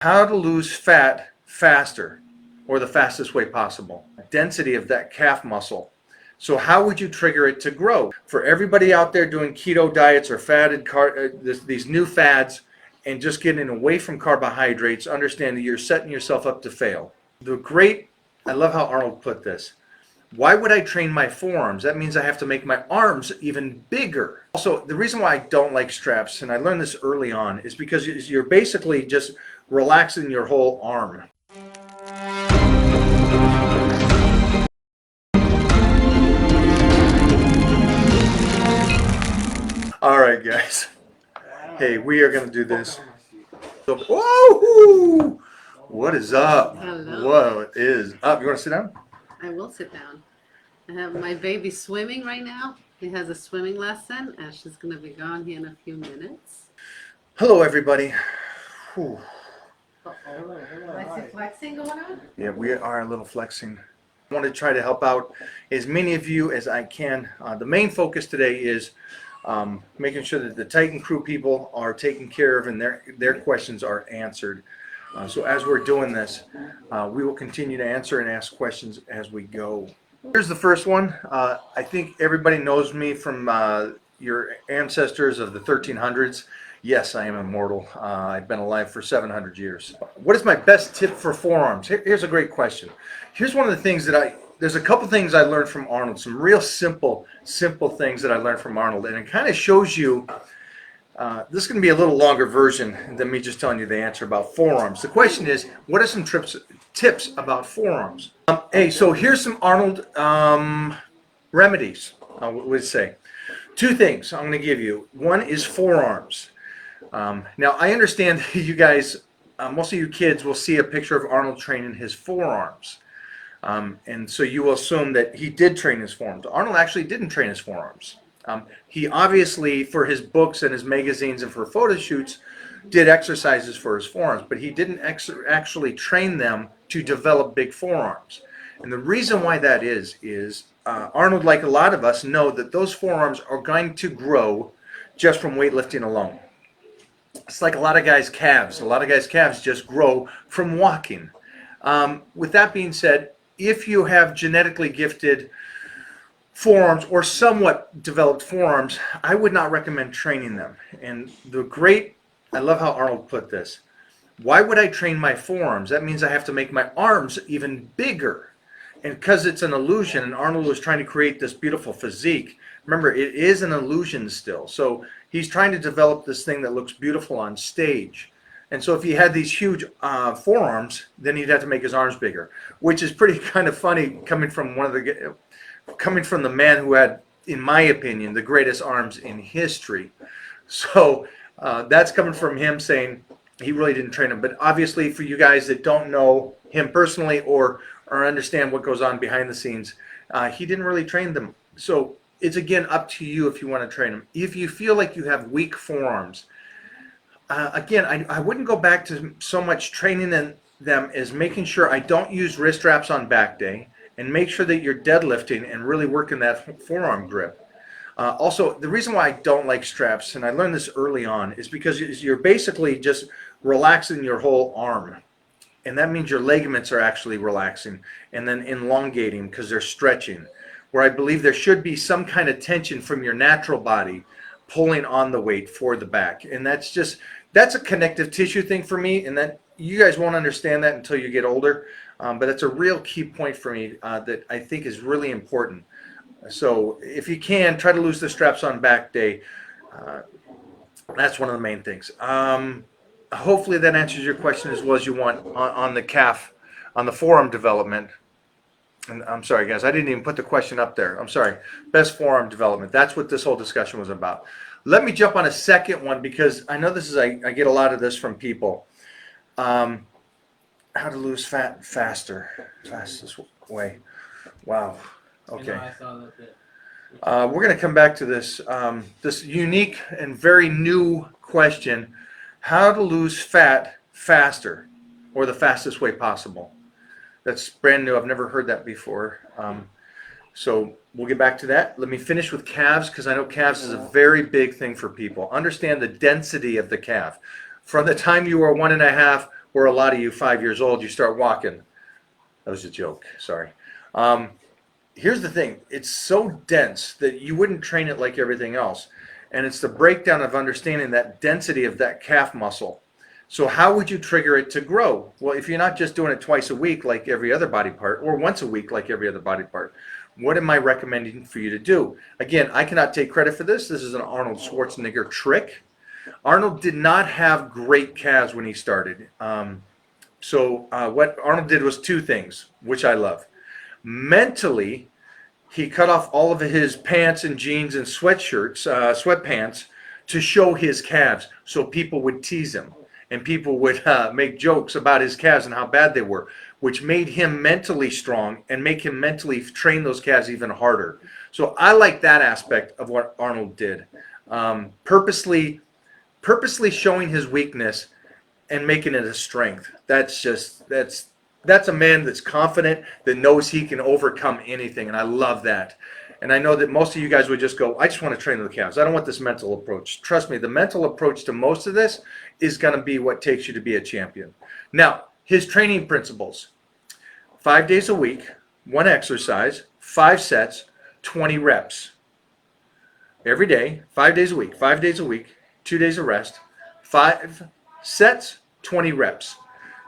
How to lose fat faster, or the fastest way possible. Density of that calf muscle. So how would you trigger it to grow? For everybody out there doing keto diets or these new fads and just getting away from carbohydrates, understand that you're setting yourself up to fail. I love how Arnold put this. Why would I train my forearms? That means I have to make my arms even bigger. Also, the reason why I don't like straps, and I learned this early on, is because you're basically just relaxing your whole arm. All right, guys. Hey, we are going to do this. So, whoa! What is up? Hello. What is up? You want to sit down? I will sit down. I have my baby swimming right now. He has a swimming lesson, and she's going to be gone here in a few minutes. Hello, everybody. Whew. I see flexing going on? Yeah, we are a little flexing. I want to try to help out as many of you as I can. The main focus today is making sure that the Titan Crew people are taken care of and their questions are answered. So as we're doing this, we will continue to answer and ask questions as we go. Here's the first one. I think everybody knows me from your ancestors of the 1300s. Yes, I am immortal. I've been alive for 700 years. What is my best tip for forearms? Here's a great question. Here's one of the things there's a couple things I learned from Arnold, some real simple things that I learned from Arnold. And it kind of shows you, this is going to be a little longer version than me just telling you the answer about forearms. The question is, what are some tips about forearms? So here's some Arnold remedies, I would say. Two things I'm going to give you. One is forearms. Now, I understand you guys, most of you kids will see a picture of Arnold training his forearms. And so you will assume that he did train his forearms. Arnold actually didn't train his forearms. He obviously, for his books and his magazines and for photo shoots, did exercises for his forearms, but he didn't actually train them to develop big forearms. And the reason why that is Arnold, like a lot of us, know that those forearms are going to grow just from weightlifting alone. It's like a lot of guys' calves. A lot of guys' calves just grow from walking. With that being said, if you have genetically gifted forearms or somewhat developed forearms, I would not recommend training them. And I love how Arnold put this. Why would I train my forearms? That means I have to make my arms even bigger. And because it's an illusion, and Arnold was trying to create this beautiful physique, remember, it is an illusion still. So he's trying to develop this thing that looks beautiful on stage. And so if he had these huge forearms, then he'd have to make his arms bigger, which is pretty kind of funny coming from the man who had, in my opinion, the greatest arms in history. So that's coming from him saying he really didn't train him. But obviously, for you guys that don't know him personally or understand what goes on behind the scenes, he didn't really train them. So it's, again, up to you if you want to train them. If you feel like you have weak forearms, again, I wouldn't go back to so much training them as making sure I don't use wrist wraps on back day, and make sure that you're deadlifting and really working that forearm grip. Also, the reason why I don't like straps, and I learned this early on, is because you're basically just relaxing your whole arm. And that means your ligaments are actually relaxing and then elongating because they're stretching. Where I believe there should be some kind of tension from your natural body pulling on the weight for the back. And that's a connective tissue thing for me, and that you guys won't understand that until you get older. But it's a real key point for me that I think is really important. So if you can, try to lose the straps on back day. That's one of the main things. Hopefully that answers your question as well as you want on the calf, on the forearm development. And I'm sorry, guys, I didn't even put the question up there. I'm sorry. Best forearm development. That's what this whole discussion was about. Let me jump on a second one because I know I get a lot of this from people. How to lose fat fastest way. Wow. Okay. We're going to come back to this this unique and very new question: how to lose fat faster, or the fastest way possible. That's brand new. I've never heard that before. So we'll get back to that. Let me finish with calves because I know calves is a very big thing for people. Understand the density of the calf. From the time you are 1.5 or a lot of you 5 years old, you start walking. That was a joke, sorry. Here's the thing, it's so dense that you wouldn't train it like everything else. And it's the breakdown of understanding that density of that calf muscle. So how would you trigger it to grow? Well, if you're not just doing it twice a week like every other body part, or once a week like every other body part, what am I recommending for you to do? Again, I cannot take credit for this. This is an Arnold Schwarzenegger trick. Arnold did not have great calves when he started. What Arnold did was two things, which I love. Mentally, he cut off all of his pants and jeans and sweatpants to show his calves so people would tease him and people would make jokes about his calves and how bad they were, which made him mentally strong and make him mentally train those calves even harder. So I like that aspect of what Arnold did. Purposely showing his weakness and making it a strength. That's a man that's confident, that knows he can overcome anything, and I love that. And I know that most of you guys would just go, I just want to train the calves. I don't want this mental approach. Trust me, the mental approach to most of this is going to be what takes you to be a champion. Now, his training principles: 5 days a week, one exercise, 5 sets, 20 reps. Every day, 5 days a week, 5 days a week, 2 days of rest, 5 sets, 20 reps.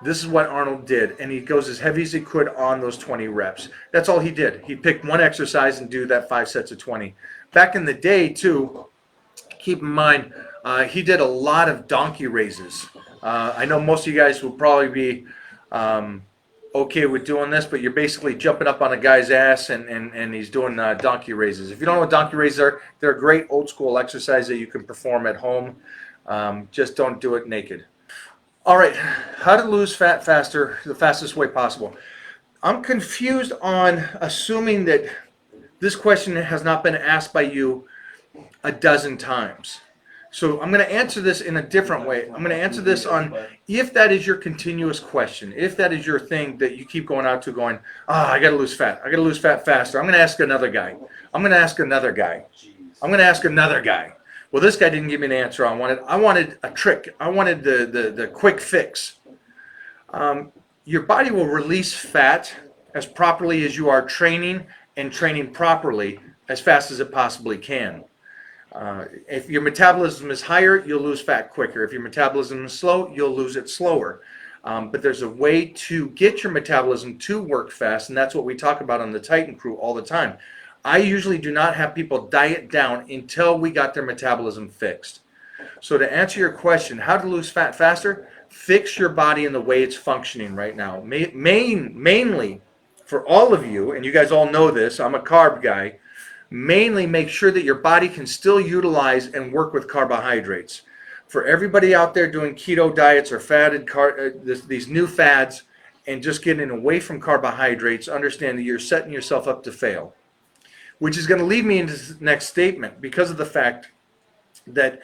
This is what Arnold did, and he goes as heavy as he could on those 20 reps. That's all he did. He picked one exercise and do that 5 sets of 20. Back in the day, too, keep in mind, he did a lot of donkey raises. I know most of you guys will probably be okay with doing this, but you're basically jumping up on a guy's ass and he's doing donkey raises. If you don't know what donkey raises are, they're a great old school exercise that you can perform at home. Just don't do it naked. All right, how to lose fat faster, the fastest way possible. I'm confused on assuming that this question has not been asked by you a dozen times. So I'm going to answer this in a different way. I'm going to answer this on, if that is your continuous question, if that is your thing that you keep going out to going, I got to lose fat. I got to lose fat faster. I'm going to ask another guy. I'm going to ask another guy. I'm going to ask another guy. Well, this guy didn't give me an answer I wanted. I wanted a trick. I wanted the quick fix. Your body will release fat as properly as you are training, and training properly as fast as it possibly can. If your metabolism is higher, you'll lose fat quicker. If your metabolism is slow, you'll lose it slower. But there's a way to get your metabolism to work fast, and that's what we talk about on the Titan Crew all the time. I usually do not have people diet down until we got their metabolism fixed. So to answer your question, how to lose fat faster, fix your body in the way it's functioning right now. Mainly, for all of you, and you guys all know this, I'm a carb guy, mainly make sure that your body can still utilize and work with carbohydrates. For everybody out there doing keto diets or these new fads and just getting away from carbohydrates, understand that you're setting yourself up to fail. Which is going to lead me into the next statement, because of the fact that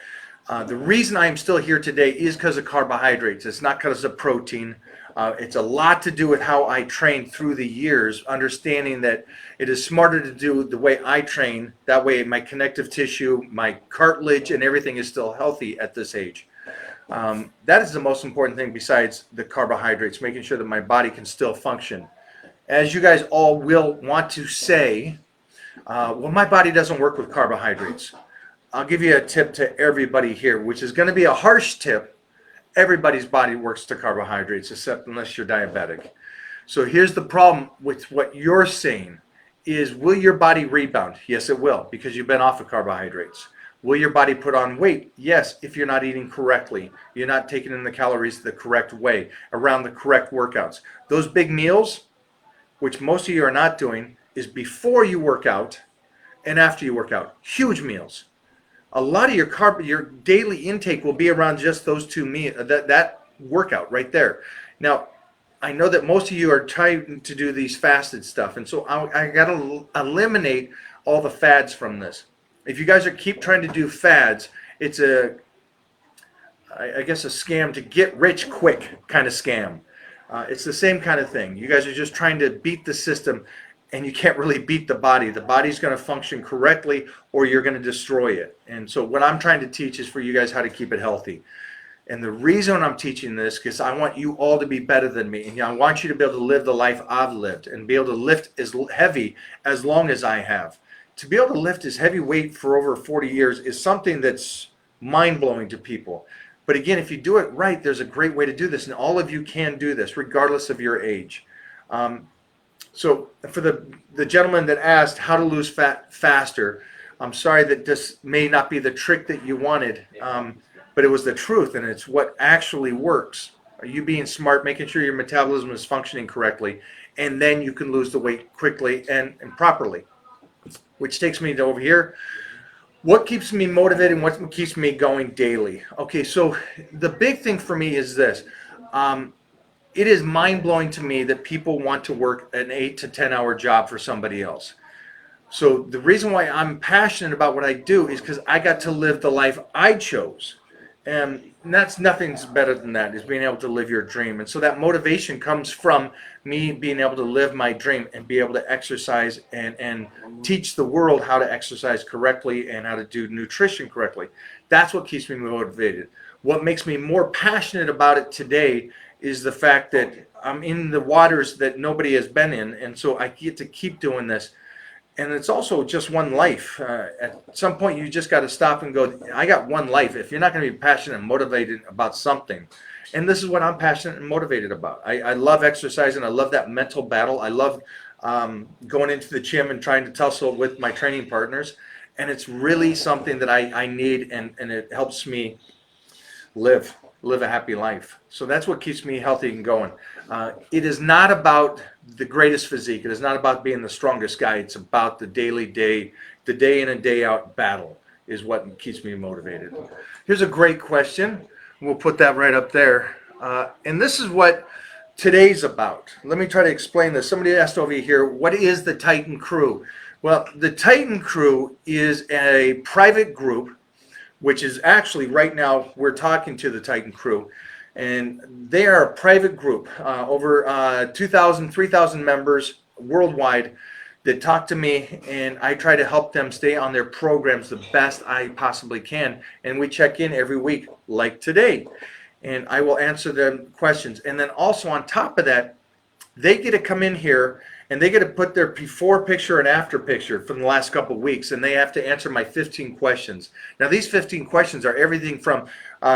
the reason I am still here today is because of carbohydrates. It's not because of protein. It's a lot to do with how I trained through the years, understanding that it is smarter to do the way I train. That way my connective tissue, my cartilage, and everything is still healthy at this age. That is the most important thing besides the carbohydrates, making sure that my body can still function. As you guys all will want to say, well, my body doesn't work with carbohydrates. I'll give you a tip to everybody here, which is going to be a harsh tip. Everybody's body works to carbohydrates, except unless you're diabetic. So here's the problem with what you're saying is, will your body rebound? Yes, it will, because you've been off of carbohydrates. Will your body put on weight? Yes, if you're not eating correctly. You're not taking in the calories the correct way, around the correct workouts. Those big meals, which most of you are not doing, is before you work out and after you work out. Huge meals. A lot of your daily intake will be around just those two meals, that workout right there. Now, I know that most of you are trying to do these fasted stuff, and so I got to eliminate all the fads from this. If you guys keep trying to do fads, it's I guess a scam to get rich quick kind of scam. It's the same kind of thing. You guys are just trying to beat the system, and you can't really beat the body. The body's going to function correctly, or you're going to destroy it. And so what I'm trying to teach is for you guys how to keep it healthy. And the reason I'm teaching this, because I want you all to be better than me. And I want you to be able to live the life I've lived and be able to lift as heavy as long as I have. To be able to lift this heavy weight for over 40 years is something that's mind-blowing to people. But again, if you do it right, there's a great way to do this. And all of you can do this, regardless of your age. So for the gentleman that asked how to lose fat faster, I'm sorry that this may not be the trick that you wanted. But it was the truth, and it's what actually works. Are you being smart, making sure your metabolism is functioning correctly, and then you can lose the weight quickly and properly. Which takes me to over here. What keeps me motivated and what keeps me going daily? Okay, so the big thing for me is this. It is mind-blowing to me that people want to work an 8 to 10 hour job for somebody else. So the reason why I'm passionate about what I do is because I got to live the life I chose. And that's nothing's better than that, is being able to live your dream. And so that motivation comes from me being able to live my dream and be able to exercise and teach the world how to exercise correctly and how to do nutrition correctly. That's what keeps me motivated. What makes me more passionate about it today is the fact that I'm in the waters that nobody has been in. And so I get to keep doing this. And it's also just one life. At some point, you just got to stop and go, I got one life. If you're not going to be passionate and motivated about something, and this is what I'm passionate and motivated about. I love exercising. I love that mental battle. I love going into the gym and trying to tussle with my training partners. And it's really something that I need, and it helps me live a happy life. So that's what keeps me healthy and going. It is not about the greatest physique. It is not about being the strongest guy. It's about the daily the day in and day out battle is what keeps me motivated. Here's a great question. We'll put that right up there. And this is what today's about. Let me try to explain this. Somebody asked over here, what is the Titan Crew? Well, the Titan Crew is a private group, which is actually right now we're talking to the Titan Crew, and they are a private group, over 2,000, 3,000 members worldwide that talk to me, and I try to help them stay on their programs the best I possibly can, and we check in every week like today, and I will answer them questions. And then also on top of that, they get to come in here and they get to put their before picture and after picture from the last couple of weeks, and they have to answer my 15 questions. Now, these 15 questions are everything from,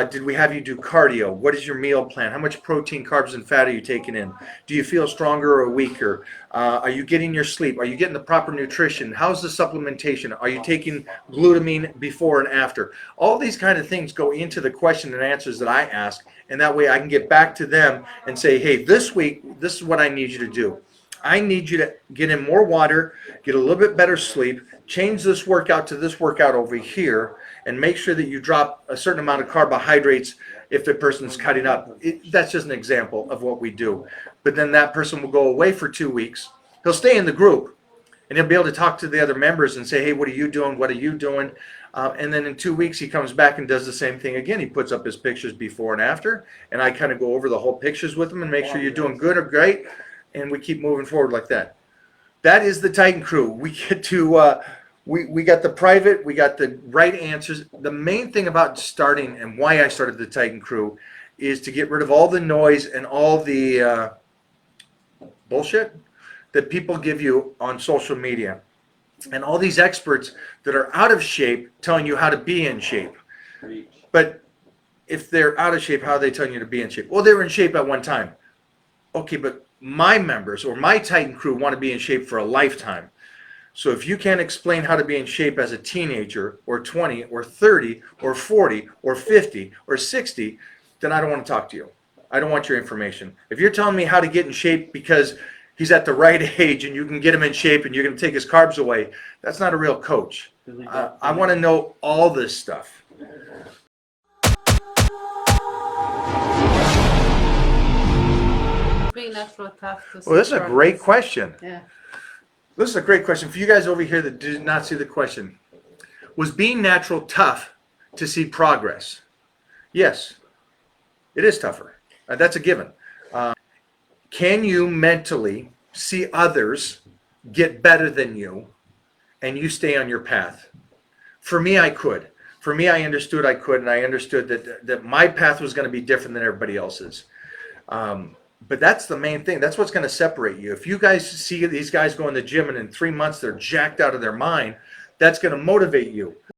did we have you do cardio? What is your meal plan? How much protein, carbs, and fat are you taking in? Do you feel stronger or weaker? Are you getting your sleep? Are you getting the proper nutrition? How's the supplementation? Are you taking glutamine before and after? All these kind of things go into the question and answers that I ask, and that way I can get back to them and say, hey, this week, this is what I need you to do. I need you to get in more water, get a little bit better sleep, change this workout to this workout over here, and make sure that you drop a certain amount of carbohydrates if the person's cutting up. That's just an example of what we do. But then that person will go away for 2 weeks. He'll stay in the group, and he'll be able to talk to the other members and say, hey, what are you doing? What are you doing? And then in 2 weeks, he comes back and does the same thing again. He puts up his pictures before and after, and I kind of go over the whole pictures with him and make sure you're doing good or great. And we keep moving forward like that. That is the Titan Crew. We get to, we got the private, we got the right answers. The main thing about starting and why I started the Titan Crew is to get rid of all the noise and all the bullshit that people give you on social media. And all these experts that are out of shape telling you how to be in shape. But if they're out of shape, how are they telling you to be in shape? Well, they were in shape at one time. Okay, but my members or my Titan Crew want to be in shape for a lifetime. So if you can't explain how to be in shape as a teenager or 20 or 30 or 40 or 50 or 60, then I don't want to talk to you. I don't want your information. If you're telling me how to get in shape because he's at the right age and you can get him in shape and you're going to take his carbs away, that's not a real coach. I want to know all this stuff. Well, this is a great question. Yeah. This is a great question. For you guys over here that did not see the question, was being natural tough to see progress? Yes, it is tougher. That's a given. Can you mentally see others get better than you and you stay on your path? For me, I could. for me, I understood I could, and I understood that my path was going to be different than everybody else's. But that's the main thing. That's what's going to separate you. If you guys see these guys go in the gym and in 3 months they're jacked out of their mind, that's going to motivate you.